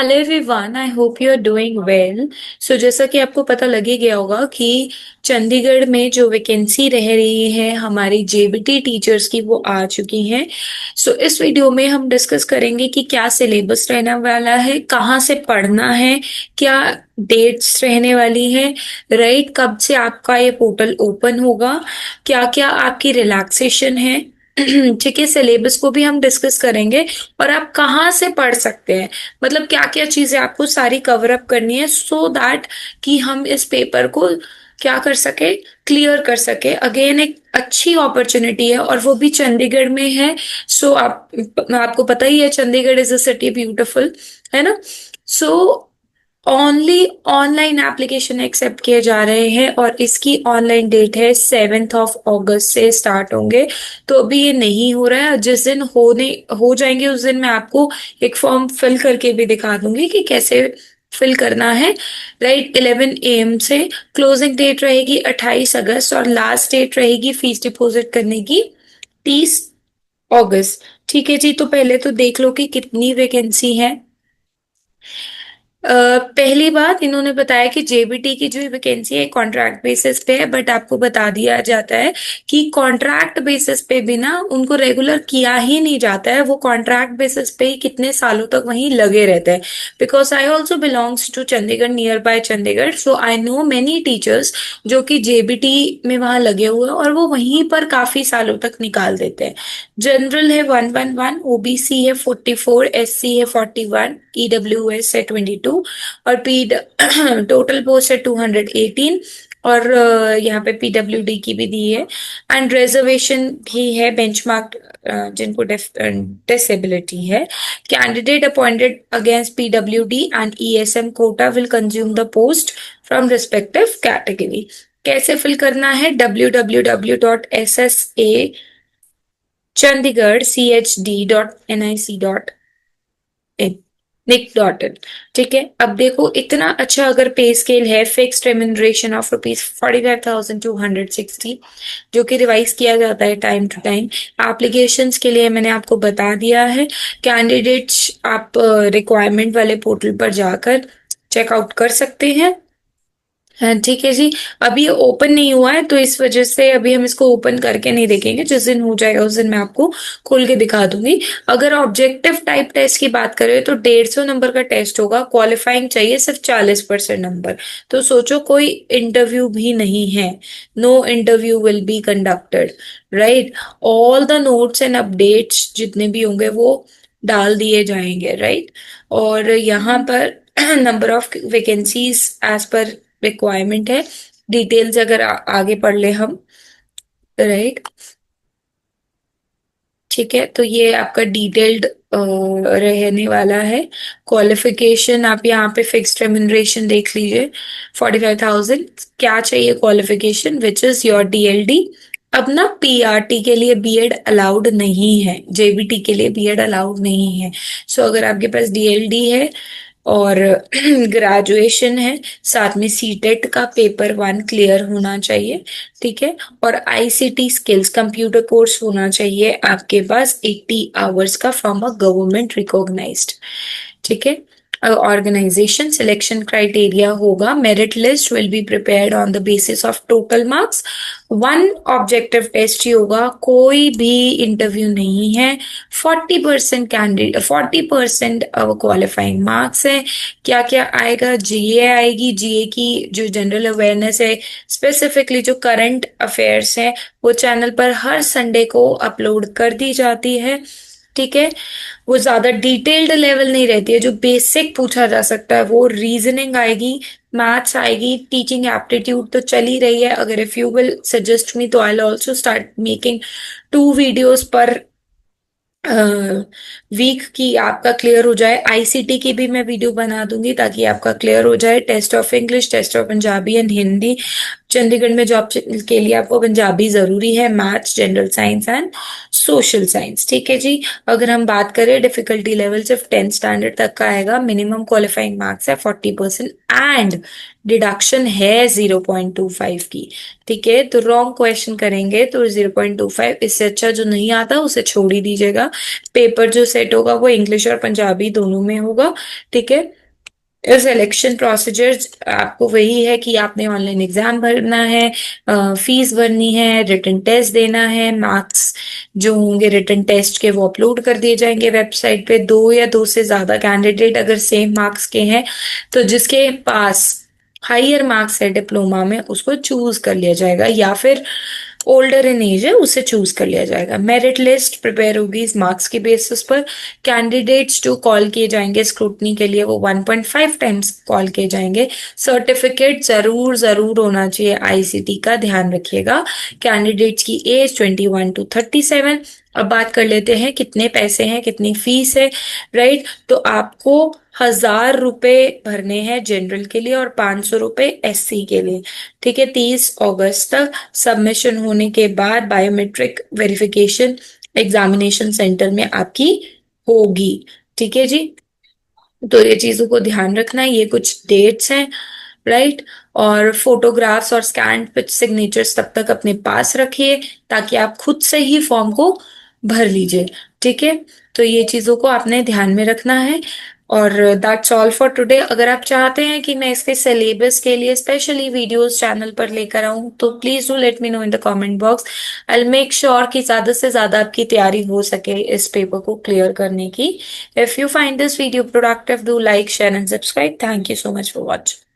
Hello everyone, I hope you are doing well. So जैसा कि आपको पता लग ही गया होगा कि चंडीगढ़ में जो वैकेंसी रह रही है हमारी जेबीटी टीचर्स की वो आ चुकी हैं। सो इस वीडियो में हम डिस्कस करेंगे कि क्या सिलेबस रहने वाला है, कहाँ से पढ़ना है, क्या डेट्स रहने वाली है, राइट, कब से आपका ये पोर्टल ओपन होगा, क्या क्या आपकी रिलैक्सेशन है। ठीक है, सिलेबस को भी हम डिस्कस करेंगे और आप कहाँ से पढ़ सकते हैं, मतलब क्या क्या चीजें आपको सारी कवर अप करनी है सो दैट कि हम इस पेपर को क्या कर सके, क्लियर कर सके। अगेन एक अच्छी अपॉर्चुनिटी है और वो भी चंडीगढ़ में है। सो आपको पता ही है Chandigarh is a city beautiful, है ना। So only online application accept किए जा रहे हैं और इसकी ऑनलाइन डेट है 7 अगस्त से स्टार्ट होंगे। तो अभी ये नहीं हो रहा है, जिस दिन हो जाएंगे उस दिन मैं आपको एक फॉर्म फिल करके भी दिखा दूंगी कि कैसे फिल करना है। राइट, 11 AM से क्लोजिंग डेट रहेगी 28 अगस्त और लास्ट डेट रहेगी फीस डिपॉजिट करने की 30 अगस्त। ठीक है जी, तो पहले तो देख लो कि कितनी वैकेंसी है। पहली बात इन्होंने बताया कि जेबीटी की जो वैकेंसी है कॉन्ट्रैक्ट बेसिस पे है, बट आपको बता दिया जाता है कि कॉन्ट्रैक्ट बेसिस पे भी ना उनको रेगुलर किया ही नहीं जाता है, वो कॉन्ट्रैक्ट बेसिस पे ही कितने सालों तक वहीं लगे रहते हैं। Because I also belongs to Chandigarh, near by Chandigarh, so I know many teachers जो कि जेबीटी में वहां लगे हुए हैं और वो वहीं पर काफी सालों तक निकाल देते हैं। जनरल है 111, ओबीसी है 44, एससी है 41, ईडब्ल्यूएस है 22 और पी टोटल पोस्ट है 218। और यहाँ पे पीडब्ल्यूडी की भी दी है एंड रिजर्वेशन भी है, बेंचमार्क जिनको डिसेबिलिटी है। Candidate appointed against PWD and ESM quota will consume the post from respective category. कैसे फिल करना है? www.ssa Chandigarh chd.nic.in, nick.in। ठीक है, अब देखो इतना अच्छा अगर पे स्केल है, फिक्स्ड रेम्यूनरेशन ऑफ ₹45,260 जो कि रिवाइज किया जाता है टाइम टू टाइम। एप्लीकेशंस के लिए मैंने आपको बता दिया है। कैंडिडेट्स आप रिक्वायरमेंट वाले पोर्टल पर जाकर चेकआउट कर सकते हैं। हाँ ठीक है जी। अभी ये ओपन नहीं हुआ है तो इस वजह से अभी हम इसको ओपन करके नहीं देखेंगे, जिस दिन हो जाएगा उस दिन मैं आपको खोल के दिखा दूंगी। अगर ऑब्जेक्टिव टाइप टेस्ट की बात करें तो 150 नंबर का टेस्ट होगा, क्वालिफाइंग चाहिए सिर्फ 40% नंबर। तो सोचो कोई इंटरव्यू भी नहीं है, no interview will be conducted, right. All the notes and updates जितने भी होंगे वो डाल दिए जाएंगे, राइट। और यहाँ पर number of vacancies as per requirement है। डिटेल्स अगर आगे पढ़ ले हम, राइट। ठीक है, तो ये आपका डिटेल्ड रहने वाला है। क्वालिफिकेशन आप यहाँ पे फिक्स्ड रेम्यूनरेशन देख लीजिए 45,000। क्या चाहिए? Qualification which is your DLD. अब ना पीआरटी के लिए बीएड अलाउड नहीं है, जेबीटी के लिए बीएड अलाउड नहीं है। सो अगर आपके पास डीएलडी है और ग्रेजुएशन है, साथ में सीटेट का पेपर 1 क्लियर होना चाहिए, ठीक है। और आईसीटी स्किल्स कंप्यूटर कोर्स होना चाहिए आपके पास 80 आवर्स का फ्रॉम अ गवर्नमेंट रिकॉग्नाइज्ड, ठीक है। ऑर्गेनाइजेशन सिलेक्शन क्राइटेरिया होगा, merit list will be prepared on the basis of total marks. 1 objective test ही होगा, कोई भी इंटरव्यू नहीं है। 40% कैंडिडेट, 40% क्वालिफाइंग मार्क्स है। क्या क्या आएगा? जीए आएगी, जीए की जो जनरल अवेयरनेस है, स्पेसिफिकली जो करंट अफेयर्स है वो चैनल पर हर संडे को अपलोड कर दी जाती है, ठीक है। वो ज्यादा डिटेल्ड लेवल नहीं रहती है, जो बेसिक पूछा जा सकता है वो। रीजनिंग आएगी, मैथ्स आएगी, टीचिंग एप्टीट्यूड तो चल ही रही है। अगर if you will suggest me तो I will also start making 2 videos per week की आपका क्लियर हो जाए। आईसीटी की भी मैं वीडियो बना दूंगी ताकि आपका क्लियर हो जाए। Test of English, test of Punjabi and Hindi, Chandigarh में जॉब के लिए आपको पंजाबी जरूरी है, maths, general science and social science. ठीक है जी। अगर हम बात करें डिफिकल्टी लेवल सिर्फ 10th स्टैंडर्ड तक का आएगा, मिनिमम क्वालिफाइंग मार्क्स है 40% एंड डिडक्शन है 0.25 की। ठीक है, तो रॉन्ग क्वेश्चन करेंगे तो 0.25, इससे अच्छा जो नहीं आता उसे छोड़ ही दीजिएगा। पेपर जो सेट होगा वो इंग्लिश और पंजाबी दोनों में होगा। ठीक है, सिलेक्शन प्रोसीजर आपको वही है कि आपने ऑनलाइन एग्जाम भरना है, फीस भरनी है, रिटन टेस्ट देना है, मार्क्स जो होंगे रिटन टेस्ट के वो अपलोड कर दिए जाएंगे वेबसाइट पे। दो या दो से ज्यादा कैंडिडेट अगर सेम मार्क्स के हैं तो जिसके पास हायर मार्क्स है डिप्लोमा में उसको चूज कर लिया जाएगा, या फिर ओल्डर इन एज है उसे चूज कर लिया जाएगा। मेरिट लिस्ट प्रिपेयर होगी इस मार्क्स के बेसिस पर। कैंडिडेट्स जो कॉल किए जाएंगे स्क्रूटनी के लिए वो 1.5 टाइम्स कॉल किए जाएंगे। सर्टिफिकेट जरूर जरूर होना चाहिए आईसीटी का, ध्यान रखिएगा। कैंडिडेट्स की एज 21 to 37। अब बात कर लेते हैं कितने पैसे हैं, कितनी फीस है। राइट, तो आपको 1000 रुपए भरने हैं जनरल के लिए और 500 रुपए एससी के लिए। ठीक है, 30 अगस्त तक सबमिशन होने के बाद बायोमेट्रिक वेरिफिकेशन एग्जामिनेशन सेंटर में आपकी होगी। ठीक है जी, तो ये चीजों को ध्यान रखना है, ये कुछ डेट्स हैं। राइट, और फोटोग्राफ्स और स्कैन सिग्नेचर्स तब तक अपने पास रखिए ताकि आप खुद से ही फॉर्म को भर लीजिए। ठीक है, तो ये चीजों को आपने ध्यान में रखना है। और दैट्स ऑल फॉर टुडे। अगर आप चाहते हैं कि मैं इसके सिलेबस के लिए स्पेशली वीडियोस चैनल पर लेकर आऊं तो please do let me know in the comment box. I make sure कि ज्यादा से ज्यादा आपकी तैयारी हो सके इस पेपर को क्लियर करने की। If you find this video productive, do like, share and subscribe. Thank you so much for watching.